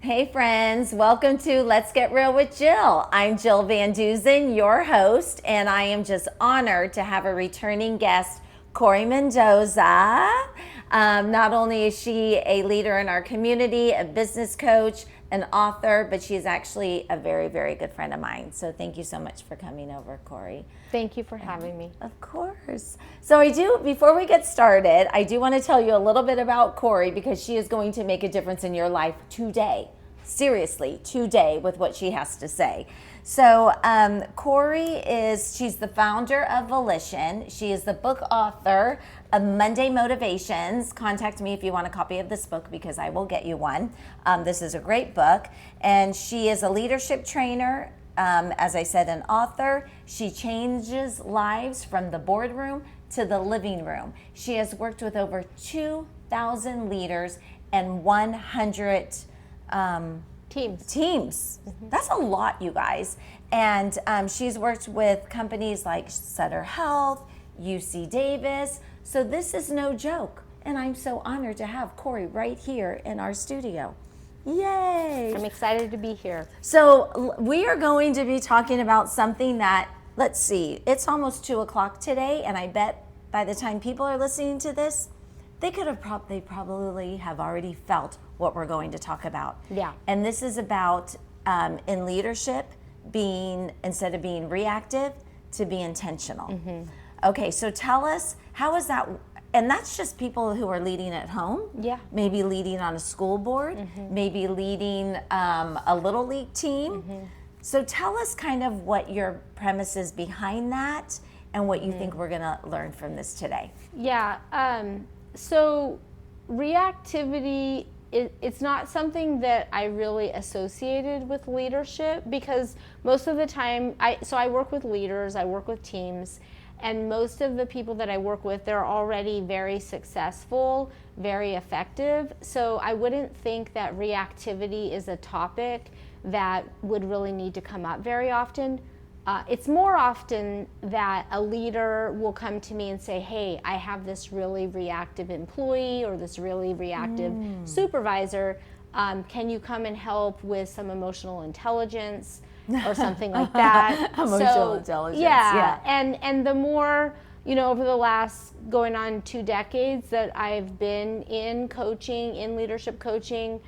Hey friends, welcome to Let's Get Real with Jill. I'm Jill Van Duzen, your host, and I am just honored to have a returning guest, Corry Mendoza. Not only is she a leader in our community, a business coach, an author, but she is actually a very, very good friend of mine. So thank you so much for coming over, Corry. Thank you for having me. Of course. So before we get started, I do want to tell you a little bit about Corry because she is going to make a difference in your life today. Seriously, today with what she has to say. So Corry she's the founder of Volition. She is the book author of Monday Motivations. Contact me if you want a copy of this book because I will get you one. This is a great book. And she is a leadership trainer. As I said, an author. She changes lives from the boardroom to the living room. She has worked with over 2,000 leaders and 100 teams. Mm-hmm. That's a lot, you guys. And she's worked with companies like Sutter Health, UC Davis. So this is no joke. And I'm so honored to have Corry right here in our studio. Yay! I'm excited to be here. So we are going to be talking about something that, let's see, it's almost 2:00 today, and I bet by the time people are listening to this, they probably have already felt what we're going to talk about. Yeah. And this is about in leadership instead of being reactive, to be intentional. Mm-hmm. Okay, so tell us, how is that? And that's just people who are leading at home. Yeah. Maybe leading on a school board, mm-hmm. maybe leading a little league team. Mm-hmm. So tell us kind of what your premise is behind that and what you think we're going to learn from this today. Yeah. So reactivity, it's not something that I really associated with leadership because most of the time, I work with leaders, I work with teams, and most of the people that I work with, they're already very successful, very effective. So I wouldn't think that reactivity is a topic that would really need to come up very often. It's more often that a leader will come to me and say, hey, I have this really reactive employee or this really reactive supervisor. Can you come and help with some emotional intelligence or something like that? Emotional intelligence. Yeah. And the more, over the last going on 2 decades that I've been in coaching, in leadership coaching,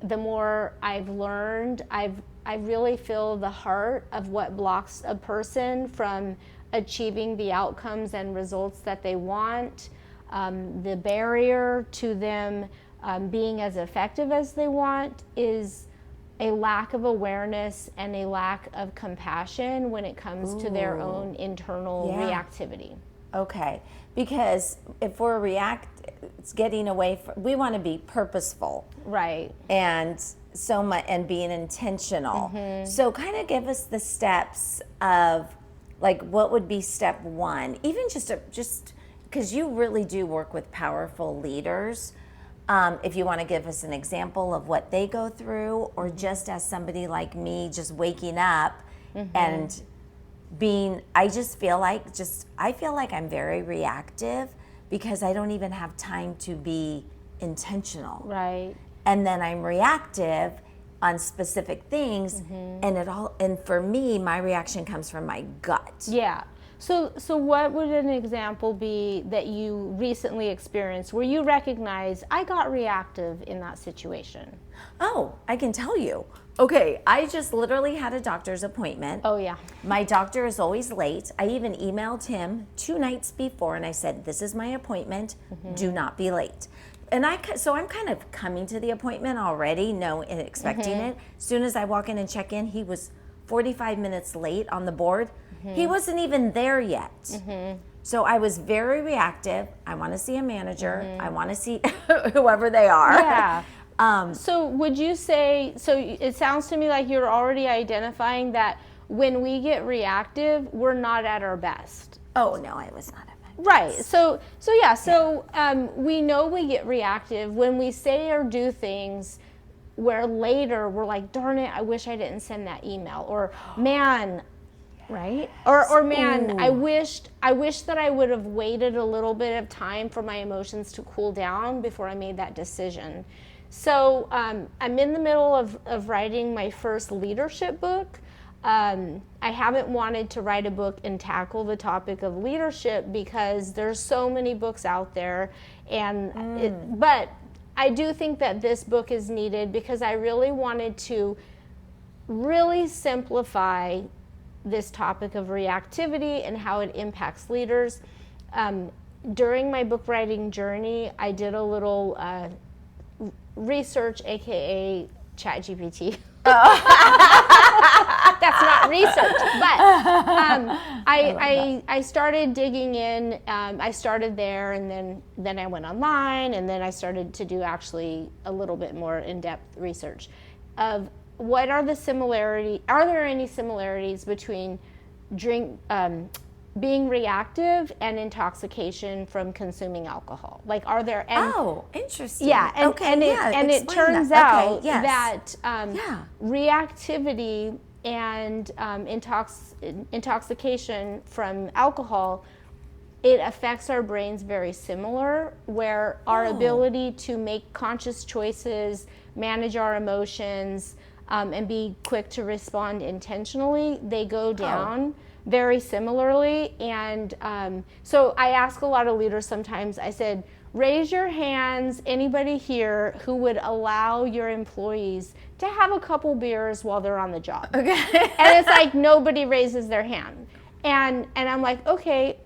the more I've learned, I really feel the heart of what blocks a person from achieving the outcomes and results that they want. The barrier to them being as effective as they want is a lack of awareness and a lack of compassion when it comes to their own internal reactivity. Okay, because if we're it's getting away from, we want to be purposeful. Right. And so much, and being intentional. Mm-hmm. So kind of give us the steps of, like, what would be step one? Even just because you really do work with powerful leaders. If you want to give us an example of what they go through, or just as somebody like me, just waking up and I feel like I'm very reactive because I don't even have time to be intentional. Right. And then I'm reactive on specific things, and for me, my reaction comes from my gut. Yeah. So what would an example be that you recently experienced where you recognize I got reactive in that situation? Oh, I can tell you. Okay, I just literally had a doctor's appointment. Oh, yeah. My doctor is always late. I even emailed him 2 nights before and I said, this is my appointment, do not be late. And so I'm kind of coming to the appointment already, and expecting it. As soon as I walk in and check in, he was 45 minutes late on the board. He wasn't even there yet. So I was very reactive. I want to see a manager. I want to see whoever they are. Yeah. So would you say, it sounds to me like you're already identifying that when we get reactive, we're not at our best. Oh, no, I was not at my best. Right. So we know we get reactive when we say or do things where later we're like, darn it, I wish I didn't send that email, or man, right? Or man, I wish that I would have waited a little bit of time for my emotions to cool down before I made that decision. So I'm in the middle of writing my first leadership book. I haven't wanted to write a book and tackle the topic of leadership because there's so many books out there, but I do think that this book is needed because I really wanted to really simplify this topic of reactivity and how it impacts leaders. During my book writing journey, I did a little research, aka ChatGPT. That's not research, but I started digging in. I started there, and then I went online, and then I started to do actually a little bit more in-depth research of what are the similarities. Are there any similarities between being reactive and intoxication from from alcohol? Like, are there? Interesting. Yeah, and it turns out that Yeah. reactivity and intoxication from alcohol, it affects our brains very similar, where our ability to make conscious choices, manage our emotions, and be quick to respond intentionally, they go down very similarly. And so I ask a lot of leaders sometimes, I said, raise your hands, anybody here who would allow your employees to have a couple beers while they're on the job. Okay. And it's like nobody raises their hand. And I'm like, okay,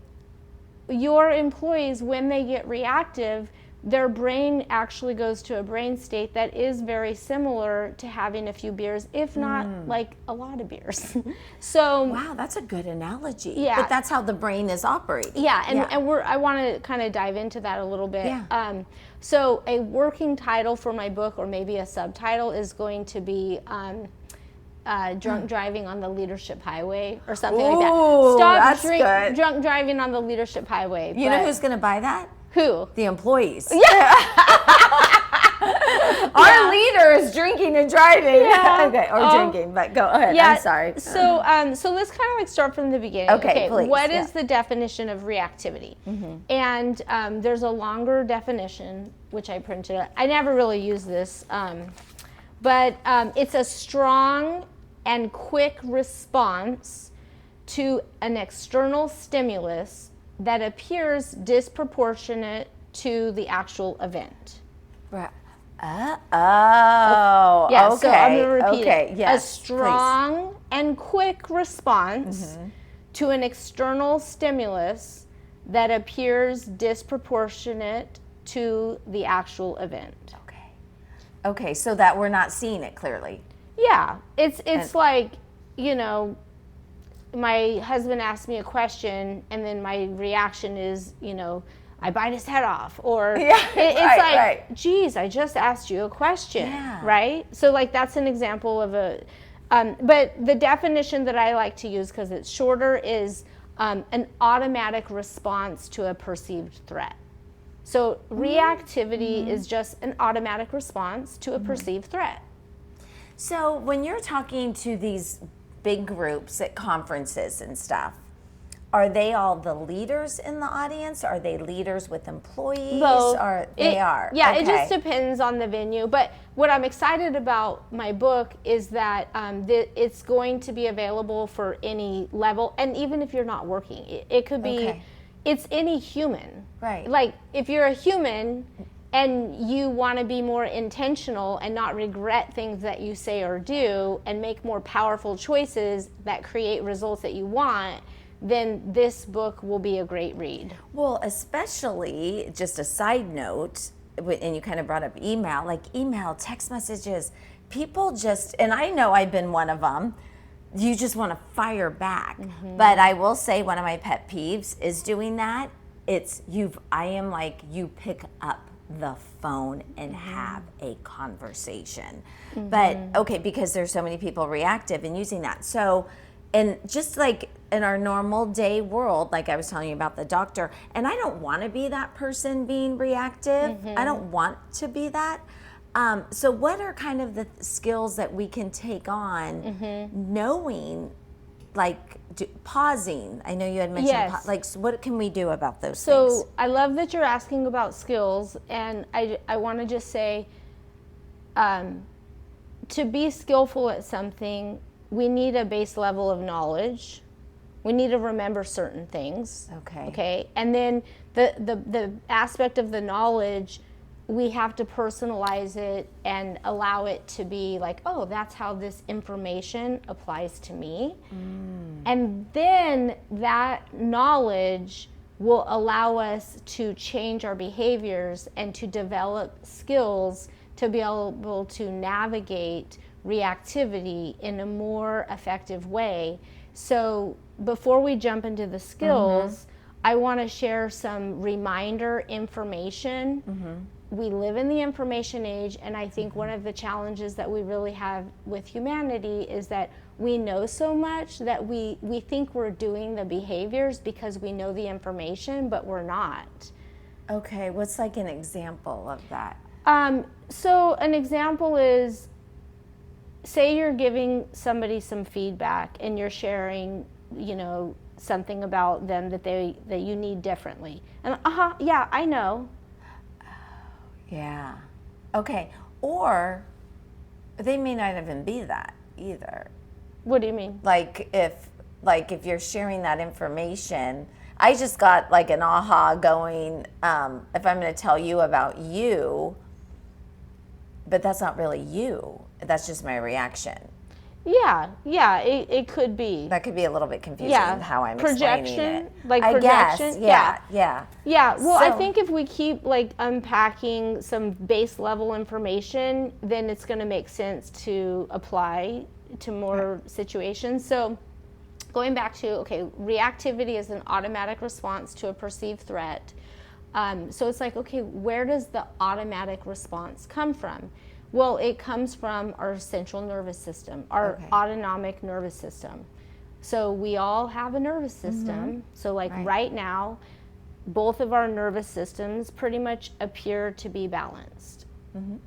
your employees, when they get reactive, their brain actually goes to a brain state that is very similar to having a few beers, if not like a lot of beers. So wow, that's a good analogy. Yeah. But that's how the brain is operating. Yeah, and I want to kind of dive into that a little bit. Yeah. So a working title for my book, or maybe a subtitle, is going to be drunk driving on the leadership highway, or something like that. Stop good. Drunk driving on the leadership highway. You know who's going to buy that? Who? The employees. Yeah. Our leader is drinking and driving. Yeah. Okay, or drinking, but go ahead. Yeah. I'm sorry. So let's kind of like start from the beginning. Okay, please. What is the definition of reactivity? And there's a longer definition, which I printed. I never really use this, but it's a strong and quick response to an external stimulus that appears disproportionate to the actual event. Right. Yeah, Okay. so I'm going to repeat Okay. it. Yes, a strong and quick response to an external stimulus that appears disproportionate to the actual event. Okay, so that we're not seeing it clearly. Yeah, it's like, you know, my husband asked me a question, and then my reaction is, you know, I bite his head off, or geez, I just asked you a question, right? So like that's an example of a, but the definition that I like to use, because it's shorter, is an automatic response to a perceived threat. So reactivity is just an automatic response to a perceived threat. So when you're talking to these big groups at conferences and stuff, are they all the leaders in the audience? Are they leaders with employees? Both. Yeah, it just depends on the venue. But what I'm excited about my book is that it's going to be available for any level, and even if you're not working, it could be, it's any human. Right. Like if you're a human and you want to be more intentional and not regret things that you say or do, and make more powerful choices that create results that you want, then this book will be a great read. Well, especially, just a side note, and you kind of brought up email, like email, text messages, people just, and I know I've been one of them, you just want to fire back. But I will say one of my pet peeves is doing that. I am like, you pick up the phone and have a conversation. But okay, because there's so many people reactive and using that. So, and just like in our normal day world, like I was telling you about the doctor, and I don't want to be that person being reactive. I don't want to be that. So what are kind of the skills that we can take on knowing, like pausing? I know you had mentioned, like, so what can we do about those things? So I love that you're asking about skills, and I want to just say, to be skillful at something, we need a base level of knowledge. We need to remember certain things. Okay. And then the aspect of the knowledge, we have to personalize it and allow it to be like, oh, that's how this information applies to me. And then that knowledge will allow us to change our behaviors and to develop skills to be able to navigate reactivity in a more effective way. So before we jump into the skills, I want to share some reminder information. We live in the information age, and I think one of the challenges that we really have with humanity is that we know so much that we think we're doing the behaviors because we know the information, but we're not. Okay, what's like an example of that? So an example is, say you're giving somebody some feedback and you're sharing, something about them that you need differently. And yeah, I know. Yeah. Okay. Or they may not even be that either. What do you mean? Like if you're sharing that information, I just got like an aha going, if I'm going to tell you about you, but that's not really you. That's just my reaction. Yeah, it could be. That could be a little bit confusing how I'm explaining it. Like I projection? Guess, yeah. Yeah, well, I think if we keep like unpacking some base level information, then it's going to make sense to apply to more situations. So going back to, reactivity is an automatic response to a perceived threat. So it's like, where does the automatic response come from? Well, it comes from our central nervous system, our autonomic nervous system. So we all have a nervous system. So right now, both of our nervous systems pretty much appear to be balanced.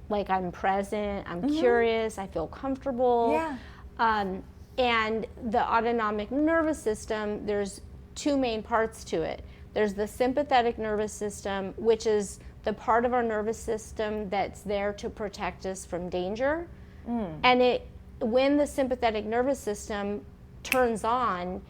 Like I'm present, I'm curious, I feel comfortable. Yeah. And the autonomic nervous system, there's two main parts to it. There's the sympathetic nervous system, which is the part of our nervous system that's there to protect us from danger. And when the sympathetic nervous system turns on,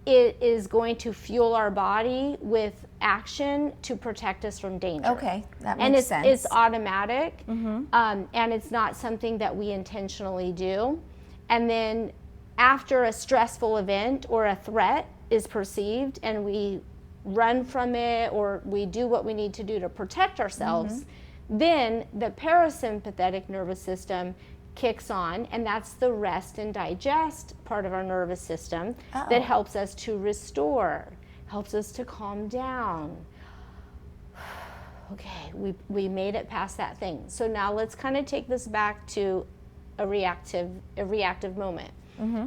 it is going to fuel our body with action to protect us from danger. Okay, that makes sense. And it's automatic, and it's not something that we intentionally do. And then after a stressful event or a threat is perceived and we run from it or we do what we need to do to protect ourselves, then the parasympathetic nervous system kicks on, and that's the rest and digest part of our nervous system that helps us to restore, helps us to calm down. Okay, we made it past that thing. So now let's kind of take this back to a reactive moment.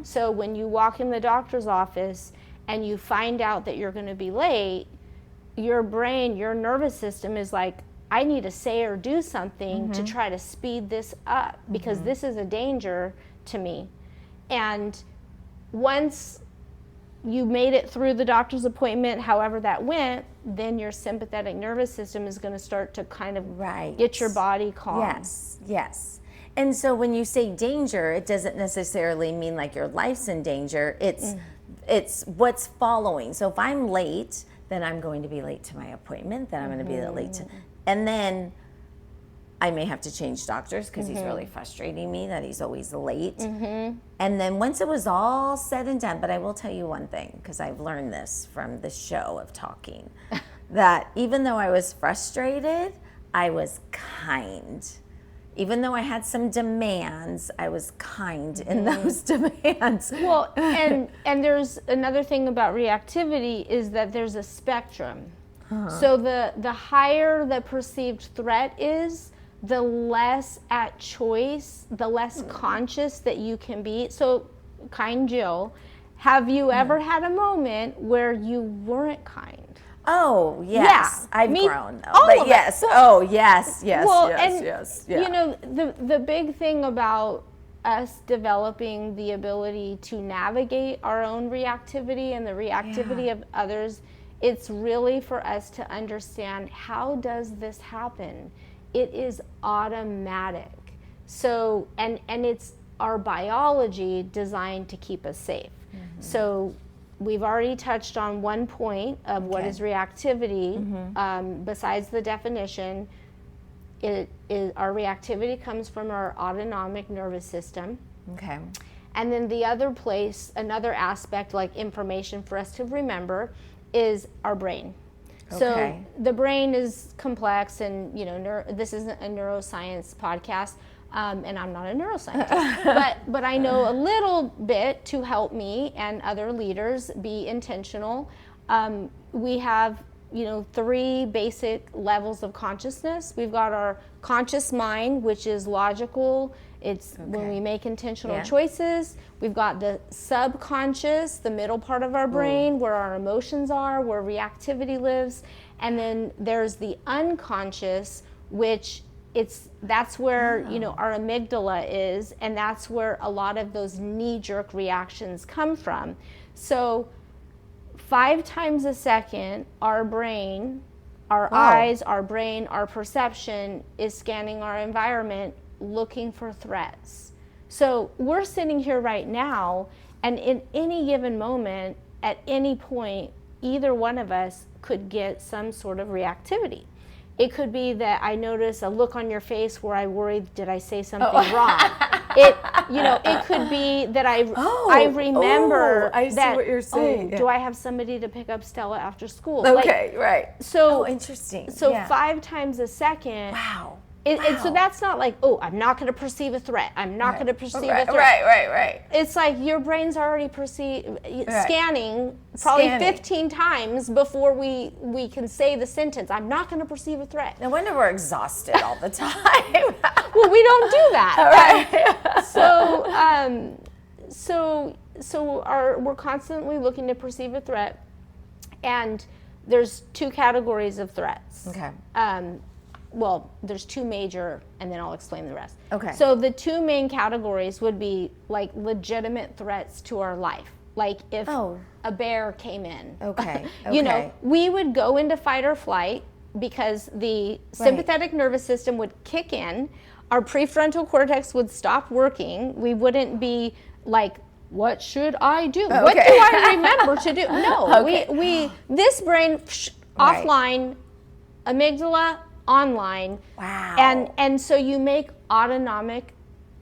So when you walk in the doctor's office and you find out that you're going to be late, your brain, your nervous system is like, I need to say or do something to try to speed this up because this is a danger to me. And once you made it through the doctor's appointment, however that went, then your sympathetic nervous system is going to start to kind of get your body calm. Yes. And so when you say danger, it doesn't necessarily mean like your life's in danger. It's what's following. So if I'm late, then I'm going to be late to my appointment, then I'm going to be late to, and then I may have to change doctors because he's really frustrating me that he's always late. And then once it was all said and done, but I will tell you one thing, because I've learned this from the show of talking, that even though I was frustrated, I was kind. Even though I had some demands, I was kind in those demands. Well, and there's another thing about reactivity is that there's a spectrum. So the higher the perceived threat is, the less at choice, the less conscious that you can be. So, kind Jill, have you ever had a moment where you weren't kind? Oh, yes. Yeah, I've grown. But yes. Well, yes. You know, the big thing about us developing the ability to navigate our own reactivity and the reactivity of others, it's really for us to understand, how does this happen? It is automatic. So, and it's our biology designed to keep us safe. So we've already touched on one point of what is reactivity. Besides the definition, our reactivity comes from our autonomic nervous system. Okay. And then the other place, another aspect like information for us to remember, is our brain. Okay. So the brain is complex, and this isn't a neuroscience podcast, and I'm not a neuroscientist, but I know a little bit to help me and other leaders be intentional. We have 3 basic levels of consciousness. We've got our conscious mind, which is logical. It's when we make intentional choices. We've got the subconscious, the middle part of our brain, where our emotions are, where reactivity lives. And then there's the unconscious, which that's where our amygdala is, and that's where a lot of those knee-jerk reactions come from. So 5 times a second, our brain, our eyes, our brain, our perception is scanning our environment, looking for threats. So we're sitting here right now, and in any given moment, at any point, either one of us could get some sort of reactivity. It could be that I notice a look on your face where I worry, did I say something wrong? It could be that I remember I see that, what you're saying. do I have somebody to pick up Stella after school? Okay, right. So interesting. So 5 times a second. Wow. And so that's not like, I'm not going to perceive a threat. I'm not going to perceive a threat. Right. It's like your brain's already scanning probably 15 times before we can say the sentence, I'm not going to perceive a threat. No wonder we're exhausted all the time. Well, we don't do that. Right. We're constantly looking to perceive a threat, and there's 2 categories of threats. Okay. Well, there's 2 major, and then I'll explain the rest. Okay. So the 2 main categories would be like legitimate threats to our life. Like if a bear came in. Okay. We would go into fight or flight because the sympathetic nervous system would kick in. Our prefrontal cortex would stop working. We wouldn't be like, what should I do? Okay. What do I remember to do? No, we this brain offline, amygdala online. Wow. And so you make autonomic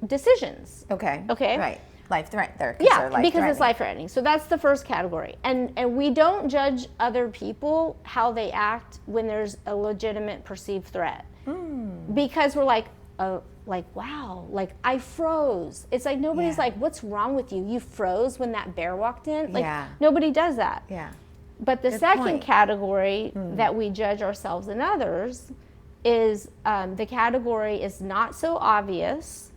decisions. Okay. Right. Life threat there. Because it's life threatening. So that's the first category. And we don't judge other people how they act when there's a legitimate perceived threat. Because we're like, wow, like I froze. It's like nobody's like, what's wrong with you? You froze when that bear walked in? Like nobody does that. Yeah. But the second category that we judge ourselves and others is the category is not so obvious,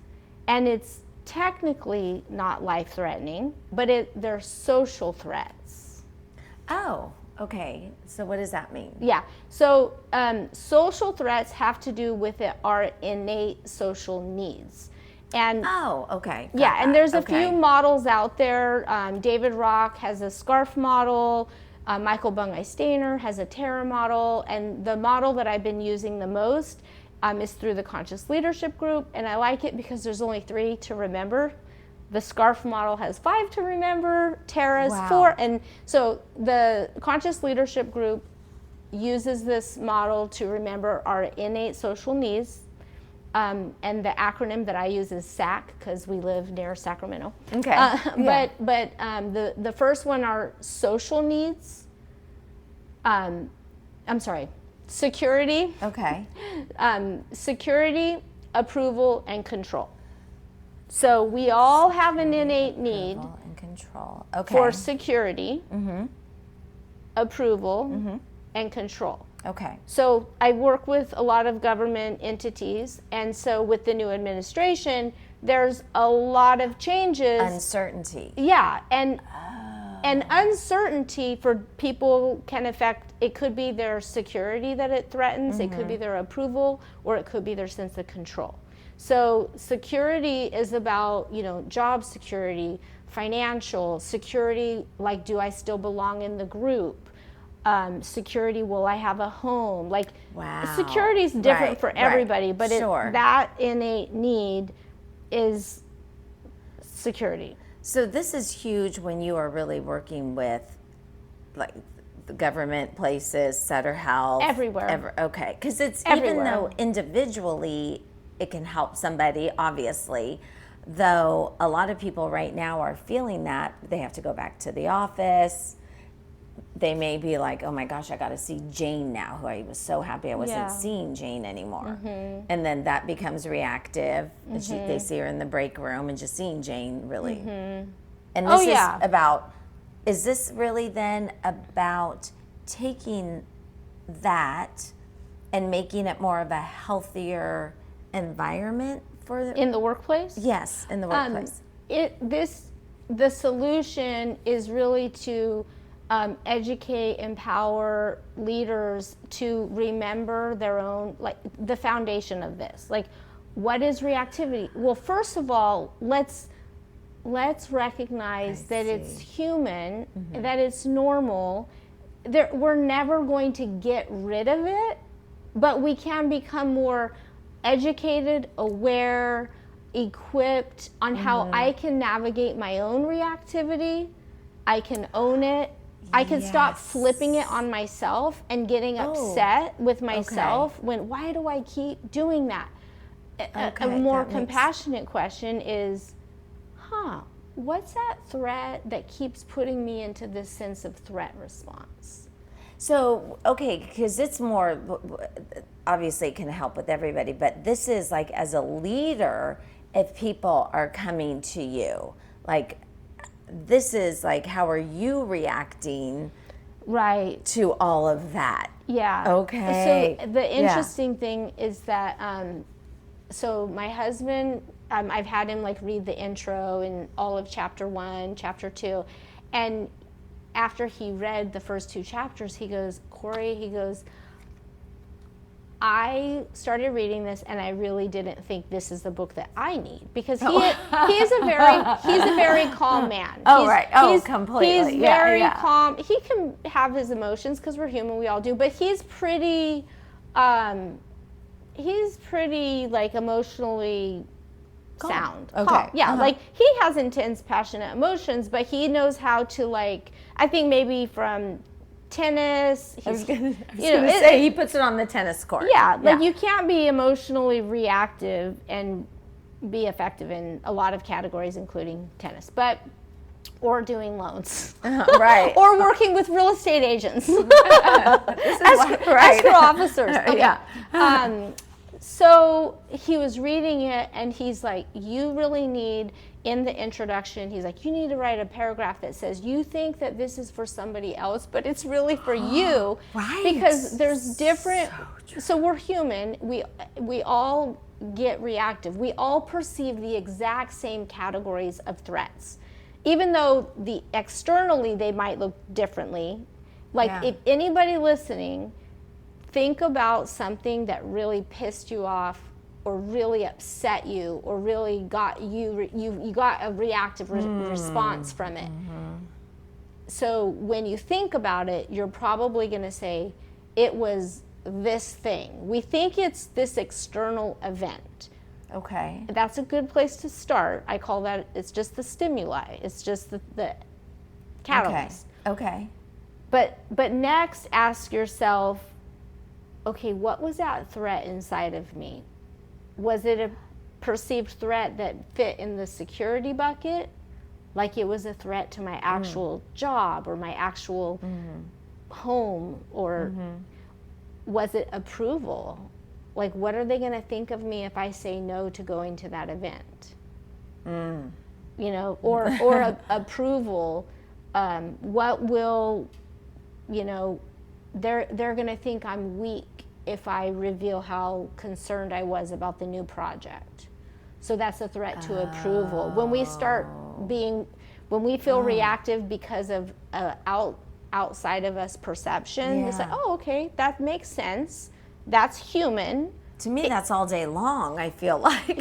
and it's technically not life-threatening, but they're social threats. Oh, okay. So what does that mean? Yeah. So social threats have to do with our innate social needs. And okay. And there's a few models out there. David Rock has a SCARF model. Michael Bungay-Stainer has a Terra model, and the model that I've been using the most is through the Conscious Leadership Group, and I like it because there's only 3 to remember. The SCARF model has 5 to remember, Terra's 4, and so the Conscious Leadership Group uses this model to remember our innate social needs, and the acronym that I use is SAC because we live near Sacramento. Okay. But the first one are social needs. Security. Okay. Security, approval, and control. So we all have an innate need and control. for security, approval, and control. Okay. So I work with a lot of government entities, and so with the new administration, there's a lot of changes. Uncertainty. Yeah, and uncertainty for people can affect, it could be their security that it threatens, it could be their approval, or it could be their sense of control. So security is about, job security, financial security, like do I still belong in the group? security, will I have a home? Like, Wow. security is different Right, for right. everybody, but Sure. that innate need is security. So this is huge when you are really working with, like, the government places, Sutter Health. Everywhere. Okay, because it's Everywhere. even though individually it can help somebody, obviously, though a lot of people right now are feeling that they have to go back to the office. They may be like, oh my gosh, I got to see Jane now, who I was so happy I wasn't Yeah. seeing Jane anymore. And then that becomes reactive. And they see her in the break room and just seeing Jane really. And this is about, is this really then about taking that and making it more of a healthier environment for In the workplace? Yes, in the workplace. The solution is really to educate, empower leaders to remember their own, like, the foundation of this. Like, what is reactivity? Well, first of all, let's recognize that it's human, that it's normal. We're never going to get rid of it, but we can become more educated, aware, equipped on how I can navigate my own reactivity. I can own it. I can stop flipping it on myself and getting upset with myself when, why do I keep doing that? A more compassionate question is, what's that threat that keeps putting me into this sense of threat response? So, okay, because it's more, obviously it can help with everybody, but this is like, as a leader, if people are coming to you, like, this is like, how are you reacting to all of that? Yeah. Okay. So the interesting thing is that, so my husband, I've had him like read the intro in all of chapter 1, chapter 2, and after he read the first 2 chapters, he goes, Corry, he goes, I started reading this and I really didn't think this is the book that I need, because he's a very calm man. Completely. He's very calm. He can have his emotions because we're human, we all do, but he's pretty like emotionally sound. Okay. Calm. Yeah, like he has intense, passionate emotions, but he knows how to, like, I think maybe from tennis. I was gonna say he puts it on the tennis court. Yeah, like you can't be emotionally reactive and be effective in a lot of categories, including tennis, or doing loans, right? Or working with real estate agents, escrow officers. Okay. So he was reading it and he's like, you really need, in the introduction, he's like, you need to write a paragraph that says, you think that this is for somebody else, but it's really for you. Right. Because there's different, so we're human, we all get reactive. We all perceive the exact same categories of threats. Even though externally they might look differently. Like if anybody listening, think about something that really pissed you off or really upset you or really got you got a reactive response from it. So when you think about it, you're probably going to say, it was this thing. We think it's this external event. Okay. That's a good place to start. I call that, it's just the stimuli. It's just the catalyst. Okay. But next, ask yourself, okay, what was that threat inside of me? Was it a perceived threat that fit in the security bucket? Like it was a threat to my actual job or my actual home? Or was it approval? Like, what are they going to think of me if I say no to going to that event? You know, or approval. What will, they're going to think I'm weak if I reveal how concerned I was about the new project. So that's a threat to approval. When we start when we feel reactive because of outside of us perception, it's like, oh, okay, that makes sense. That's human. To me, that's all day long, I feel like.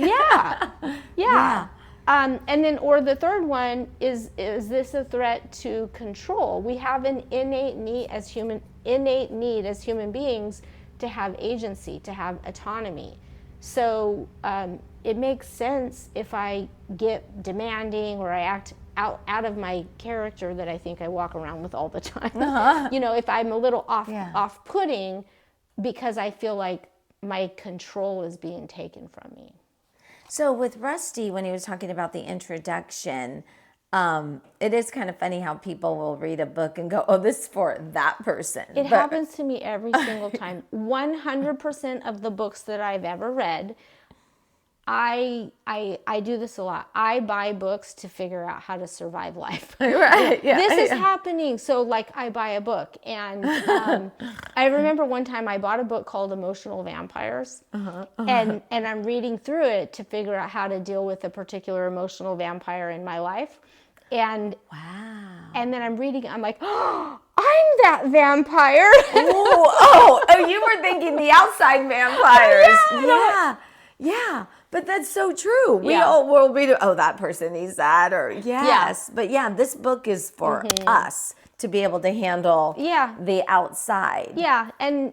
Yeah. And then, or the third one is this a threat to control? We have an innate need as human beings to have agency, to have autonomy. So it makes sense if I get demanding or I act out of my character that I think I walk around with all the time. You know, if I'm a little off-putting because I feel like my control is being taken from me. So with Rusty, when he was talking about the introduction, it is kind of funny how people will read a book and go, oh, this is for that person. It happens to me every single time. 100% of the books that I've ever read, I do this a lot. I buy books to figure out how to survive life. Right. Yeah. This is happening. So like I buy a book, and I remember one time I bought a book called Emotional Vampires, and I'm reading through it to figure out how to deal with a particular emotional vampire in my life. And wow. And then I'm reading, I'm like, oh, I'm that vampire. oh, you were thinking the outside vampires. Yeah. Yeah, but that's so true. We all will read it. Oh, that person needs that, or yes. But this book is for us to be able to handle the outside. Yeah, and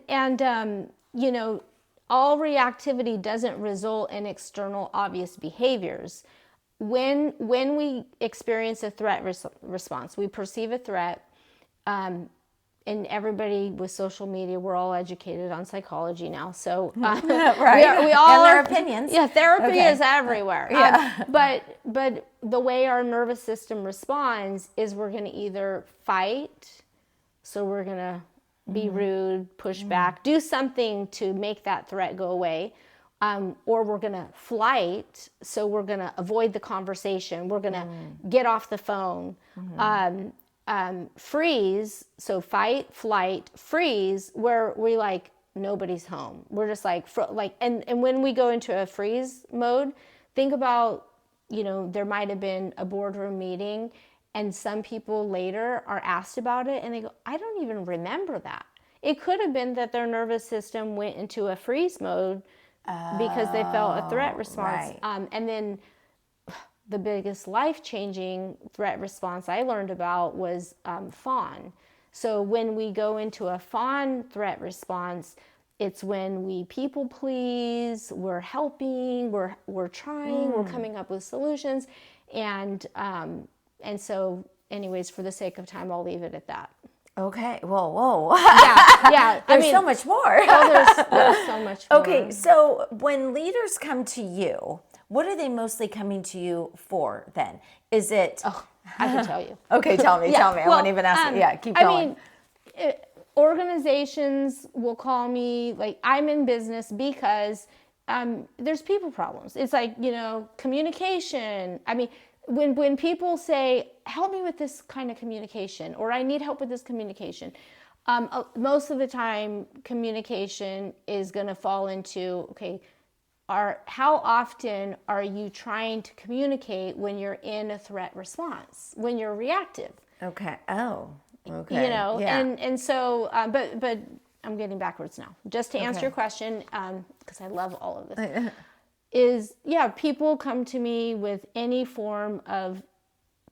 you know, all reactivity doesn't result in external obvious behaviors. When we experience a threat response, we perceive a threat. And everybody with social media, we're all educated on psychology now. So right. we all and their opinions. Yeah, therapy is everywhere. But the way our nervous system responds is we're going to either fight, so we're going to be rude, push back, do something to make that threat go away, or we're going to flight, so we're going to avoid the conversation. We're going to get off the phone. Freeze, so fight, flight, freeze, where we like nobody's home. We're just like and when we go into a freeze mode, think about, you know, there might have been a boardroom meeting and some people later are asked about it and they go, I don't even remember that. It could have been that their nervous system went into a freeze mode because they felt a threat response. Right. And then the biggest life-changing threat response I learned about was fawn. So when we go into a fawn threat response, it's when we people please, we're helping, we're trying, we're coming up with solutions, and so, anyways, for the sake of time, I'll leave it at that. Okay. Whoa. Yeah. There's so much more. There's so much more. Okay. So when leaders come to you, what are they mostly coming to you for then? Is it... Oh, I can tell you. Okay, tell me. Well, I won't even ask you. Keep going. I mean, organizations will call me, like, I'm in business because there's people problems. It's like, you know, communication. I mean, when people say, help me with this kind of communication, or I need help with this communication, most of the time, communication is going to fall into, okay, how often are you trying to communicate when you're in a threat response, when you're reactive? Okay. Oh, okay. You know, and so, but I'm getting backwards now. Just to answer your question, because I love all of this, people come to me with any form of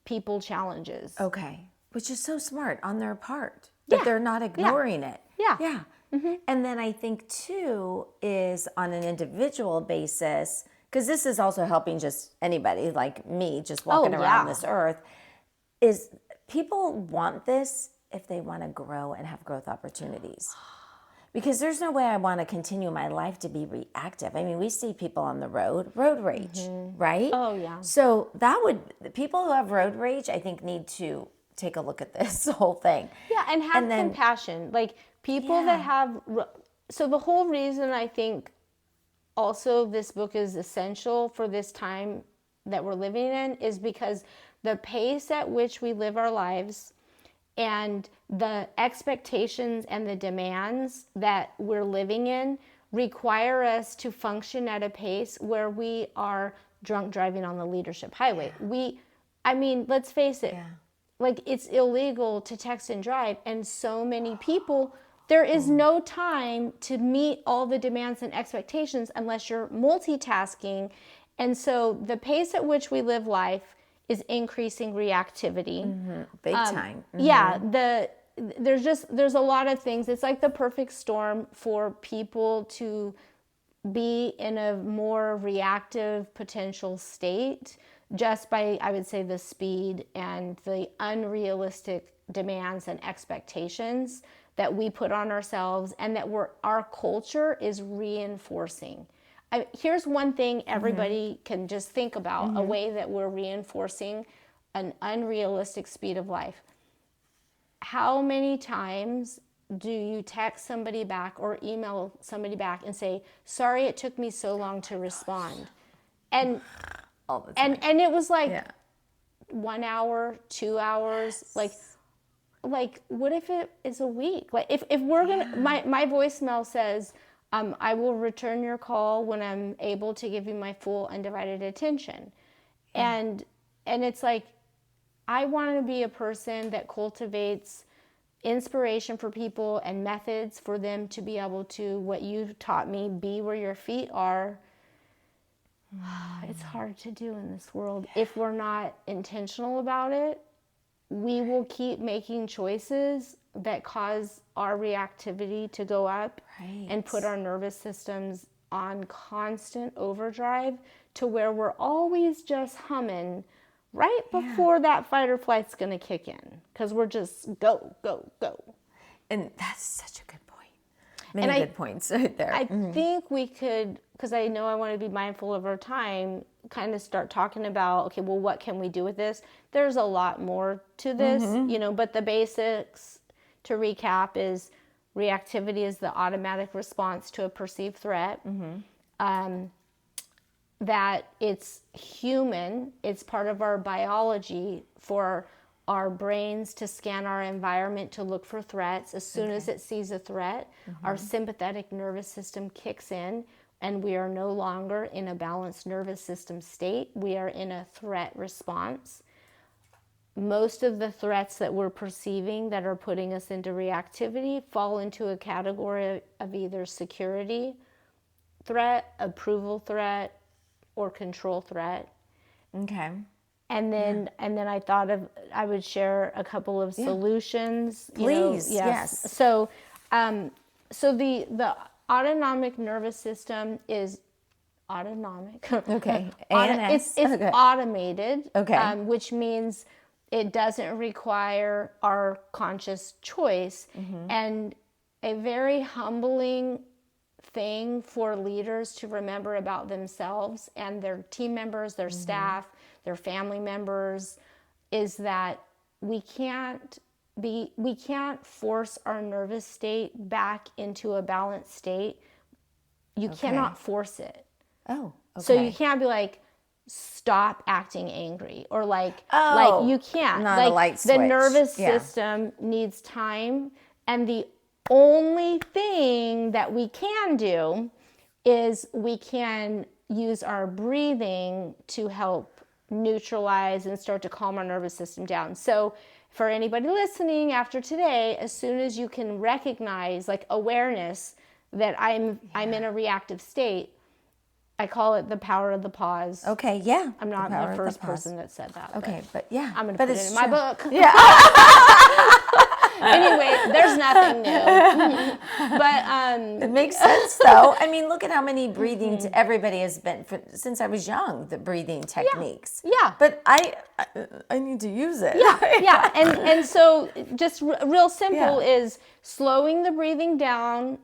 people challenges. Okay. Which is so smart on their part, that they're not ignoring it. Yeah. Mm-hmm. And then I think too is on an individual basis, because this is also helping just anybody like me just walking around this earth, is people want this if they want to grow and have growth opportunities. Because there's no way I want to continue my life to be reactive. I mean, we see people on the road rage, right? Oh, yeah. So people who have road rage, I think, need to take a look at this whole thing. Yeah, and have compassion. Like, people that have... So the whole reason I think also this book is essential for this time that we're living in is because the pace at which we live our lives and the expectations and the demands that we're living in require us to function at a pace where we are drunk driving on the leadership highway. I mean, let's face it. Like, it's illegal to text and drive, and so many people, there is no time to meet all the demands and expectations unless you're multitasking And so the pace at which we live life is increasing reactivity. Big time. Yeah, there's a lot of things. It's like the perfect storm for people to be in a more reactive potential state just by, I would say, the speed and the unrealistic demands and expectations that we put on ourselves and that our culture is reinforcing. Here's one thing everybody can just think about, a way that we're reinforcing an unrealistic speed of life. How many times do you text somebody back or email somebody back and say, sorry it took me so long to respond? And All the time. and it was like 1 hour, 2 hours, like what if it is a week? Like if we're gonna, my voicemail says, I will return your call when I'm able to give you my full undivided attention. And it's like, I want to be a person that cultivates inspiration for people and methods for them to be able to, what you taught me, be where your feet are. It's hard to do in this world. If we're not intentional about it, we will keep making choices that cause our reactivity to go up and put our nervous systems on constant overdrive to where we're always just humming right before that fight or flight's going to kick in, because we're just go, go, go. And that's such a good point. Many good points right there. I think we could, because I know I want to be mindful of our time, kind of start talking about, okay, well, what can we do with this? There's a lot more to this, but the basics, to recap, is reactivity is the automatic response to a perceived threat. That it's human, it's part of our biology for our brains to scan our environment to look for threats. As soon as it sees a threat, our sympathetic nervous system kicks in, and we are no longer in a balanced nervous system state. We are in a threat response. Most of the threats that we're perceiving that are putting us into reactivity fall into a category of either security threat, approval threat, or control threat. Okay. And then I thought I would share a couple of solutions. Please, yes. So the autonomic nervous system is autonomic. Okay. It's automated. Okay. Which means it doesn't require our conscious choice. And a very humbling thing for leaders to remember about themselves and their team members, their staff, their family members, is that we can't force our nervous state back into a balanced state. You cannot force it. Oh, okay. So you can't be like, stop acting angry, or like you can't. Not like a light the switch. nervous system needs time, and the only thing that we can do is we can use our breathing to help neutralize and start to calm our nervous system down. So for anybody listening after today, as soon as you can recognize, like, awareness that I'm in a reactive state, I call it the power of the pause. Okay, yeah. I'm not the first person that said that. Okay, but yeah. I'm going to put it in my book. Yeah. Anyway, there's nothing new. But it makes sense, though. I mean, look at how many breathing everybody has been since I was young. The breathing techniques. Yeah. But I need to use it. Yeah. And so just real simple is slowing the breathing down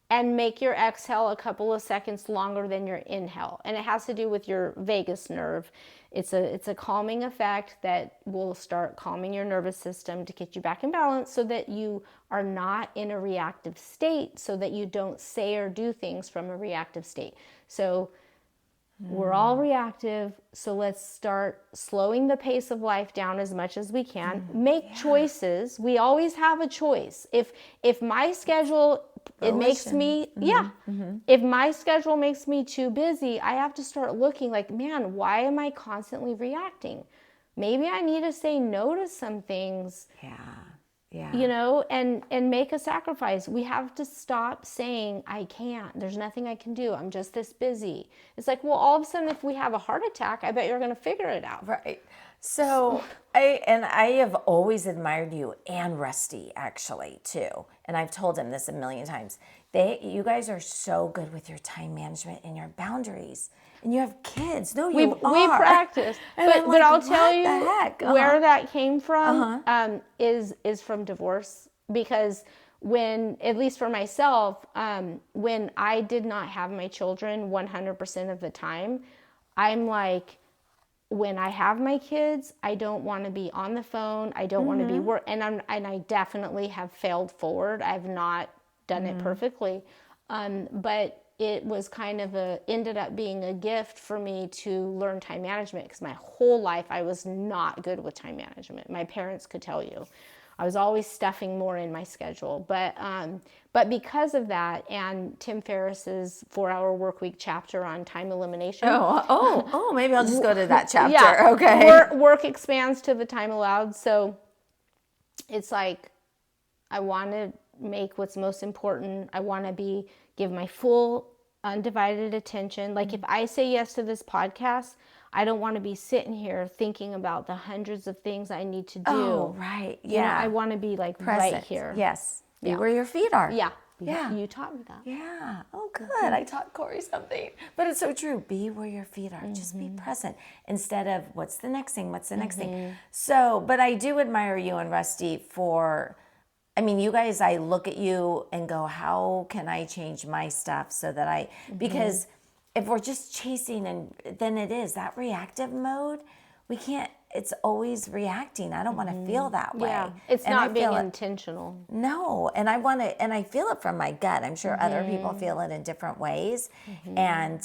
and make your exhale a couple of seconds longer than your inhale. And it has to do with your vagus nerve. It's a calming effect that will start calming your nervous system to get you back in balance, so that you are not in a reactive state, so that you don't say or do things from a reactive state. So we're all reactive, so let's start slowing the pace of life down as much as we can. Make choices. We always have a choice. If my schedule makes me if my schedule makes me too busy, I have to start looking like, man, why am I constantly reacting? Maybe I need to say no to some things. Yeah. You know, and make a sacrifice. We have to stop saying, I can't. There's nothing I can do. I'm just this busy. It's like, well, all of a sudden, if we have a heart attack, I bet you're going to figure it out. Right. So I have always admired you and Rusty actually too. And I've told him this a million times. You guys are so good with your time management and your boundaries. And you have kids. No, you are. We practice. But I'll tell you where that came from is from divorce. Because when, at least for myself, when I did not have my children 100% of the time, I'm like, when I have my kids, I don't want to be on the phone. I don't want to be and I definitely have failed forward. I've not done it perfectly. But it was kind of ended up being a gift for me to learn time management, because my whole life I was not good with time management. My parents could tell you. I was always stuffing more in my schedule. But because of that, and Tim Ferriss's 4-Hour Workweek chapter on time elimination. Oh, maybe I'll just go to that chapter. Yeah, okay. Work expands to the time allowed. So it's like, I want to make what's most important. I want to give my full undivided attention. Like if I say yes to this podcast, I don't want to be sitting here thinking about the hundreds of things I need to do. Oh, right. Yeah. You know, I want to be like present. Right here. Yes. Be where your feet are. Yeah. Yeah. You taught me that. Yeah. Oh, good. I taught Corry something. But it's so true. Be where your feet are. Just be present instead of what's the next thing? What's the next thing? So, but I do admire you and Rusty you guys, I look at you and go, how can I change my stuff so that because if we're just chasing, and then it is that reactive mode, we can't, it's always reacting. I don't want to feel that way. Yeah, it's not being intentional. No, and I want to, and I feel it from my gut. I'm sure other people feel it in different ways. And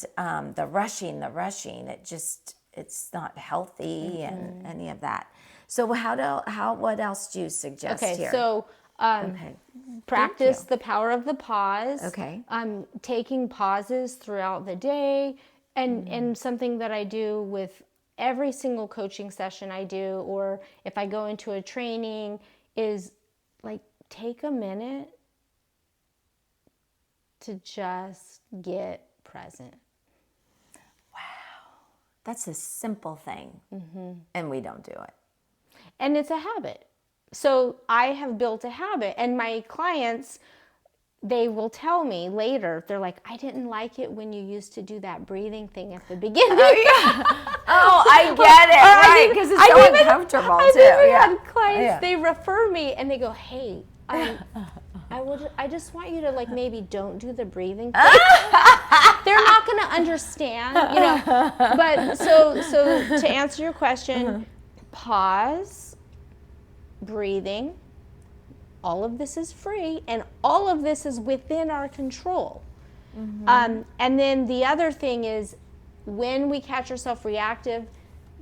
the rushing, it's not healthy and any of that. So what else do you suggest here? So practice the power of the pause. Okay. Taking pauses throughout the day, and something that I do with every single coaching session I do, or if I go into a training, is like take a minute to just get present. Wow. That's a simple thing. And we don't do it. And it's a habit. So I have built a habit, and my clients, they will tell me later, they're like, I didn't like it when you used to do that breathing thing at the beginning. I get it, right, because it's so uncomfortable too. I've had clients, they refer me and they go, hey, I just want you to like maybe don't do the breathing thing. They're not going to understand, you know. But so to answer your question, pause. Breathing, all of this is free, and all of this is within our control. And then the other thing is, when we catch ourselves reactive,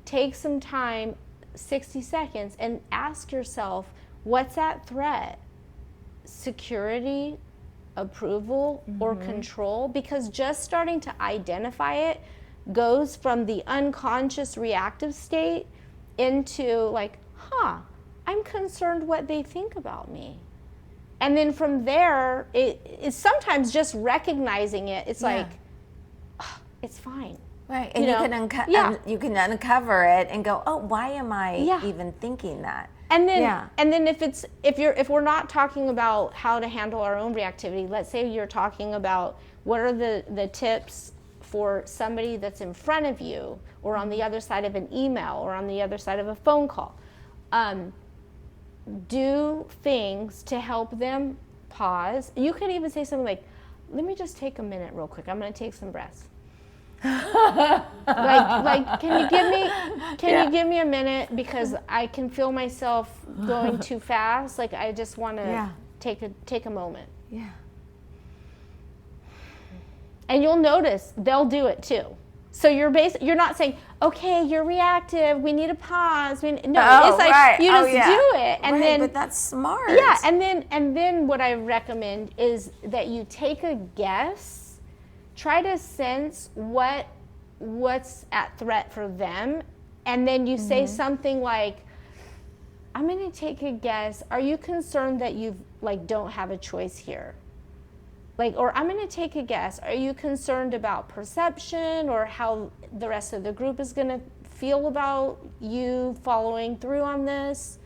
take some time, 60 seconds, and ask yourself, what's that threat? Security, approval, or control? Because just starting to identify it goes from the unconscious reactive state into like, I'm concerned what they think about me. And then from there, it's sometimes just recognizing it. It's like, it's fine. Right, and you can uncover it and go, oh, why am I even thinking that? And then if we're not talking about how to handle our own reactivity, let's say you're talking about what are the tips for somebody that's in front of you, or on the other side of an email, or on the other side of a phone call. Do things to help them pause. You can even say something like, let me just take a minute real quick. I'm going to take some breaths. like can you give me a minute, because I can feel myself going too fast. Like I just want to take a moment. Yeah. And you'll notice they'll do it too. So you're not saying, okay, you're reactive, we need a pause. It's like you just do it, and then. But that's smart. Yeah, and then what I recommend is that you take a guess, try to sense what's at threat for them, and then you say something like, I'm going to take a guess. Are you concerned that you don't have a choice here? Or I'm going to take a guess. Are you concerned about perception or how the rest of the group is going to feel about you following through on this?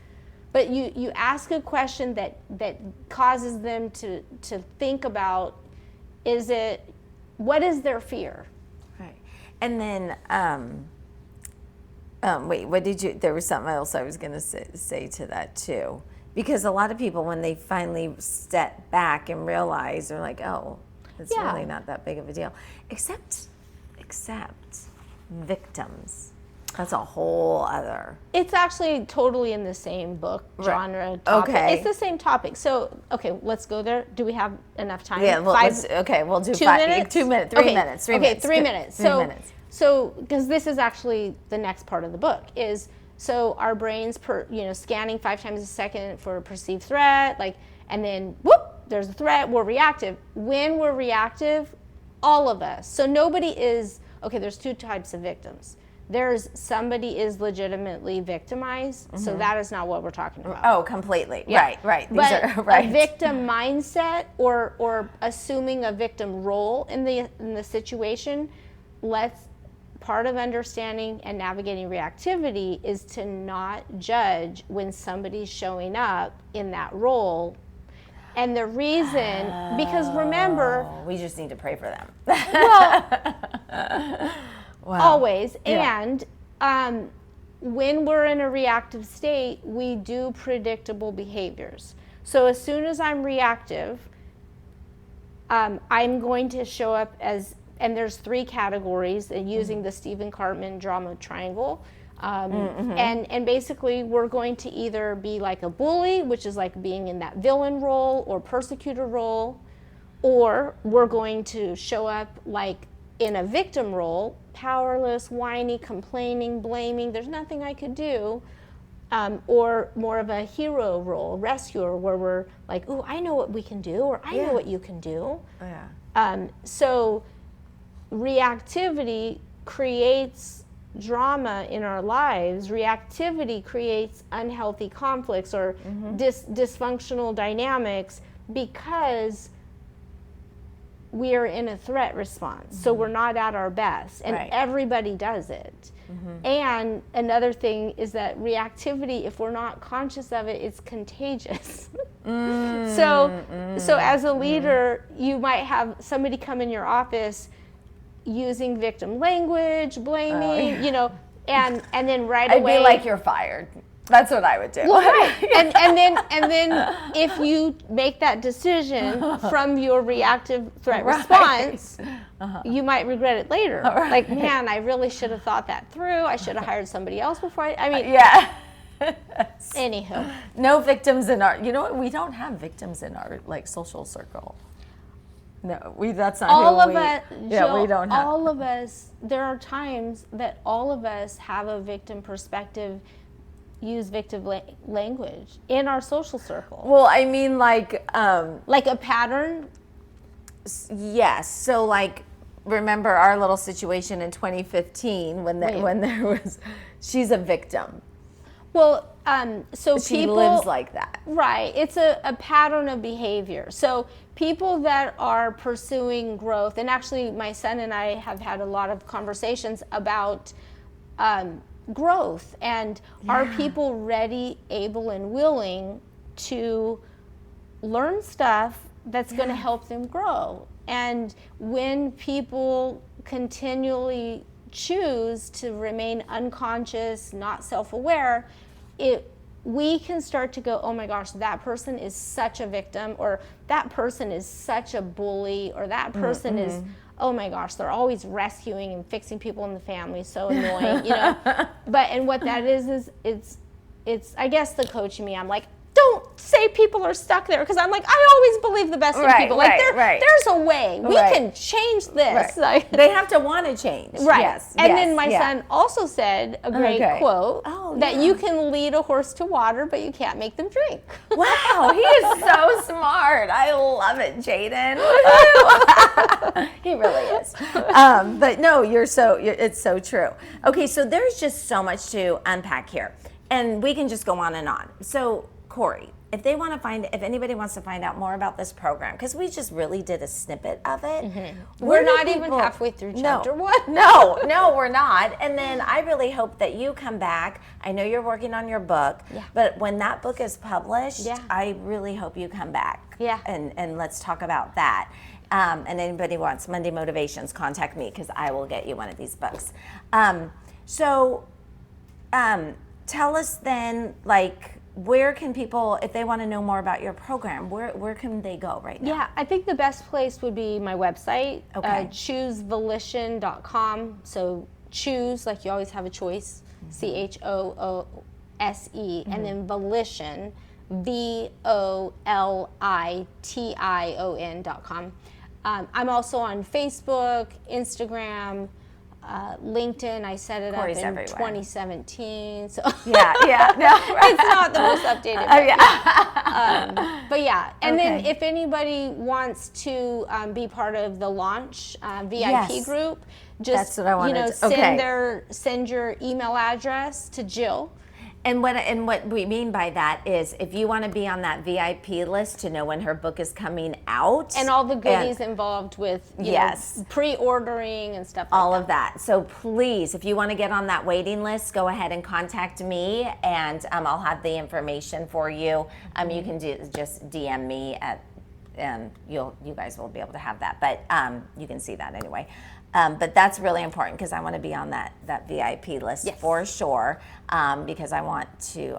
But you ask a question that causes them to think about, what is their fear? Right. And then, wait, there was something else I was going to say to that too. Because a lot of people, when they finally step back and realize, they're like, oh, it's really not that big of a deal. Except victims. That's a whole other. It's actually totally in the same book, genre, topic. Okay. It's the same topic. So, okay, let's go there. Do we have enough time? Yeah, we'll do 2 minutes? 2 minutes, 3 minutes. 3 minutes. 3 minutes. 3 minutes. So, because this is actually the next part of the book, is so our brains, scanning 5 times a second for a perceived threat, and then whoop, there's a threat, we're reactive. When we're reactive, all of us, so nobody is, there's 2 types of victims. There's somebody is legitimately victimized, so that is not what we're talking about. Oh, completely. Yeah. Right. These But are right. a victim mindset or assuming a victim role in the situation, part of understanding and navigating reactivity is to not judge when somebody's showing up in that role. And the reason, because remember, we just need to pray for them. well, wow. always. Yeah. And when we're in a reactive state, we do predictable behaviors. So as soon as I'm reactive, I'm going to show up as, and there's 3 categories, and using the Stephen Cartman drama triangle. And basically we're going to either be like a bully, which is like being in that villain role or persecutor role, or we're going to show up like in a victim role, powerless, whiny, complaining, blaming, there's nothing I could do, or more of a hero role, rescuer, where we're like, ooh, I know what we can do, or I know what you can do. So reactivity creates drama in our lives. Reactivity creates unhealthy conflicts or dysfunctional dynamics because we are in a threat response. So we're not at our best, and everybody does it. And another thing is that reactivity, if we're not conscious of it, it's contagious. So as a leader, you might have somebody come in your office using victim language, blaming, and then I'd away. be like, you're fired. That's what I would do. Well, right. and then if you make that decision from your reactive threat response, you might regret it later. Like, man, I really should have thought that through. I should have hired somebody else before Anywho. No victims in our, we don't have victims in our social circle. No, that's not all who of us. Yeah, we don't have. All of us. There are times that all of us have a victim perspective, use victim language in our social circle. Well, I mean, like a pattern. Yes. So, remember our little situation in 2015 when there was, she's a victim. Well, so she people lives like that. Right. It's a pattern of behavior. So people that are pursuing growth, and actually my son and I have had a lot of conversations about growth, and are people ready, able, and willing to learn stuff that's going to help them grow? And when people continually choose to remain unconscious, not self-aware, we can start to go, oh my gosh, that person is such a victim, or that person is such a bully, or that person is, oh my gosh, they're always rescuing and fixing people in the family, so annoying, and what that is it's I guess the coach in me, I'm like, don't say people are stuck there, because I'm like, I always believe the best in people. There's a way. We can change this. They have to want to change. Right. Yes. And then my son also said a great quote that you can lead a horse to water, but you can't make them drink. Wow, he is so smart. I love it, Jaden. He really is. But no, it's so true. Okay, so there's just so much to unpack here. And we can just go on and on. So, Corry, if anybody wants to find out more about this program, because we just really did a snippet of it. We're not even halfway through chapter 1. No, we're not. And then I really hope that you come back. I know you're working on your book, but when that book is published, I really hope you come back. And let's talk about that. And anybody wants Monday Motivations, contact me, because I will get you one of these books. Tell us then, like, where can people, if they want to know more about your program, where can they go right now? Yeah, I think the best place would be my website, choosevolition.com. So choose, like you always have a choice, CHOOSE, and then Volition, VOLITION.com. I'm also on Facebook, Instagram, LinkedIn. I set it Corry's up in everywhere. 2017. So No, it's not the most updated. But yeah, and then Okay. if anybody wants to be part of the launch VIP group, just That's what I wanted send your email address to Jill. And what we mean by that is, if you want to be on that VIP list to know when her book is coming out, And all the goodies involved with pre-ordering and stuff like all of that. So please, if you want to get on that waiting list, go ahead and contact me, and I'll have the information for you. You can just DM me at, you guys will be able to have that, but you can see that anyway. But that's really important, because I want to be on that VIP list for sure, because I want to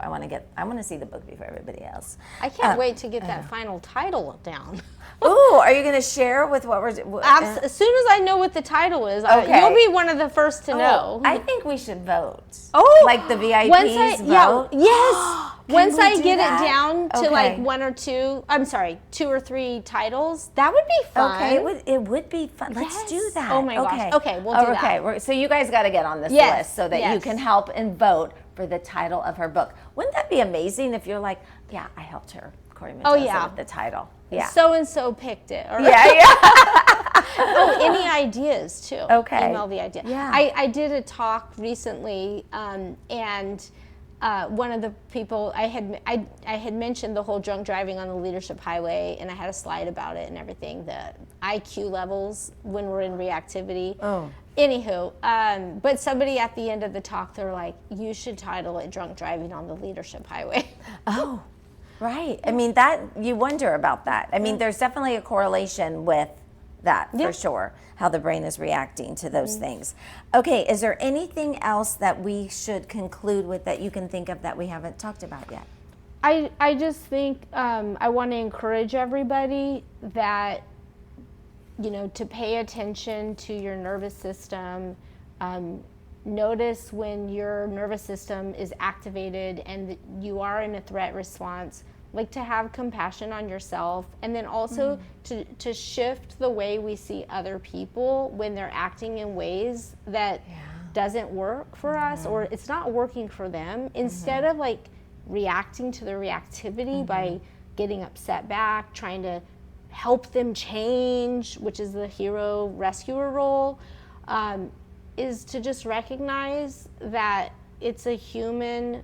see the book before everybody else. I can't wait to get that final title down. Ooh, are you going to share with what we're doing? As soon as I know what the title is, you'll be one of the first to know. I think we should vote. Oh, like the VIPs vote? Yes. Once I get that? it down to like two or three titles, that would be fun. Okay, it would be fun. Let's do that. Oh my gosh. Okay, we'll do that. Okay, so you guys got to get on this list so that you can help and vote for the title of her book. Wouldn't that be amazing if you're like, yeah, I helped her, Corry Mendoza, with the title. Yeah. So and so picked it. Or any ideas too. Okay. Email the idea. Yeah. I did a talk recently, and one of the people I had mentioned the whole drunk driving on the leadership highway, and I had a slide about it and everything, the IQ levels when we're in reactivity. Oh. Anywho, but somebody at the end of the talk, they're like, you should title it Drunk Driving on the Leadership Highway. Oh, right. I mean, that you wonder about that. I mean, there's definitely a correlation with that for sure, how the brain is reacting to those things. Okay, is there anything else that we should conclude with that you can think of that we haven't talked about yet? I just think I want to encourage everybody that, to pay attention to your nervous system. Notice when your nervous system is activated and you are in a threat response, like to have compassion on yourself, and then also to shift the way we see other people when they're acting in ways that doesn't work for us, or it's not working for them. Instead of like reacting to the reactivity by getting upset back, trying to help them change, which is the hero rescuer role, is to just recognize that it's a human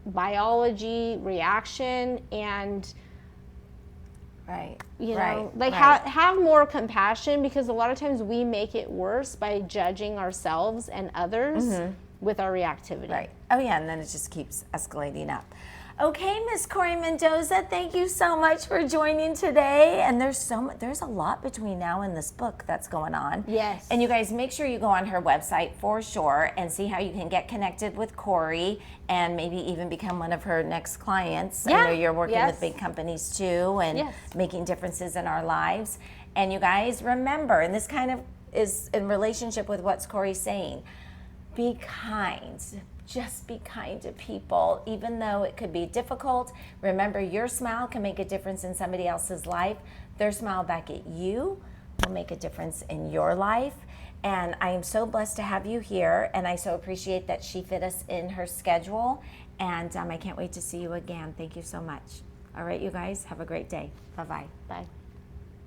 biology reaction, and have more compassion, because a lot of times we make it worse by judging ourselves and others with our reactivity. Right. Oh yeah, and then it just keeps escalating up. Okay, Miss Corry Mendoza, thank you so much for joining today. And there's a lot between now and this book that's going on. Yes. And you guys make sure you go on her website for sure and see how you can get connected with Corry and maybe even become one of her next clients. I know you're working with big companies too, and making differences in our lives. And you guys remember, and this kind of is in relationship with what Corry's saying, be kind. Just be kind to people, even though it could be difficult. Remember, your smile can make a difference in somebody else's life. Their smile back at you will make a difference in your life. And I am so blessed to have you here, and I so appreciate that she fit us in her schedule. And I can't wait to see you again. Thank you so much. All right, you guys, have a great day. Bye-bye. Bye.